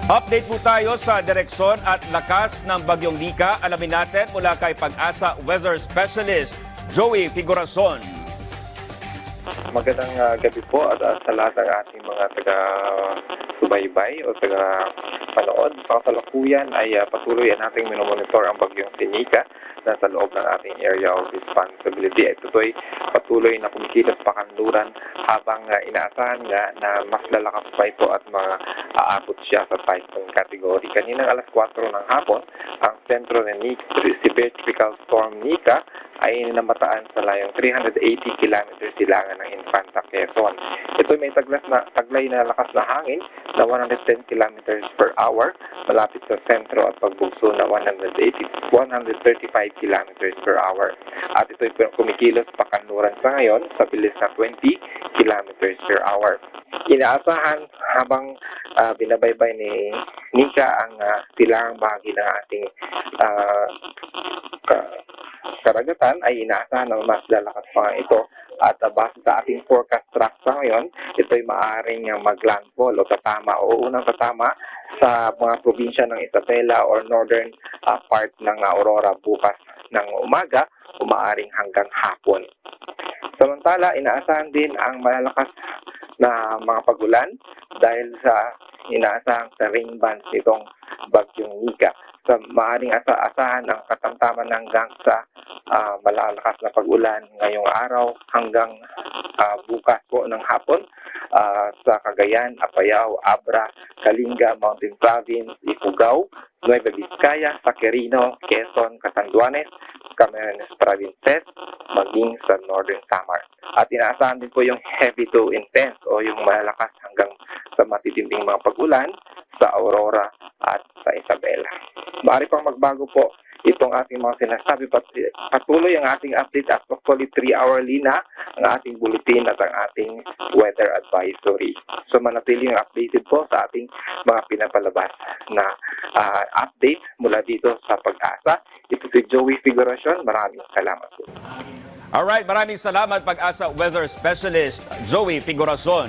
Update po tayo sa direksyon at lakas ng Bagyong Nika. Alamin natin mula kay Pag-asa Weather Specialist Joey Figurason. Magandang gabi po at sa lahat ng ating mga taga-subaybay o taga-panood. Sa kasalukuyan ay patuloy nating minomonitor ang Bagyong Nika na sa loob ng ating area of responsibility. Ito ay patuloy na kumikilos pakanluran habang inaasahan nga na mas lalakas pa ito at aabot siya sa typhoon category. Kaninang alas 4 ng hapon, ang sentro ng Severe Tropical Storm Nika ay namataan sa layong 380 km silangan ng Infanta, Quezon. Ito may taglay na lakas na hangin na 110 km per hour malapit sa sentro at pagbugso na 135 km per hour. At ito ay kumikilos pakanluran sa ngayon sa bilis na 20 km per hour. Inaasahan habang binabaybay ni Nika ang silangang bahagi ng ating karagatan ay inaasahan na mas lalakas pa ito at base sa ating forecast track sa ngayon, ito ay maaaring maglandfall o tatama o unang tatama sa mga probinsya ng Isabela or northern part ng Aurora bukas ng umaga o maaaring hanggang hapon. Samantala, inaasahan din ang malalakas na mga pagulan dahil sa inaasahang sa rain bands nitong Bagyong Nika. Sa maaaring asahan ang katamtaman hanggang sa malalakas na pag-ulan ngayong araw hanggang bukas po ng hapon sa Cagayan, Apayao, Abra, Kalinga, Mountain Province, Ifugao, Nueva Vizcaya, Saquirino, Quezon, Catanduanes, Camarines Provinces, maging sa Northern Samar. At inaasahan din po yung heavy to intense o yung malalakas hanggang sa matitinding mga pag-ulan sa Aurora at sa Isabela. Maaari pang magbago po itong ating mga sinasabi. Patuloy ang ating update at actually 3-hourly na ang ating bulletin at ang ating weather advisory. So manatiling updated po sa ating mga pinapalabas na update mula dito sa Pag-asa. Ito si Joey Figurason. Maraming salamat po. Alright, maraming salamat Pag-asa Weather Specialist Joey Figurason.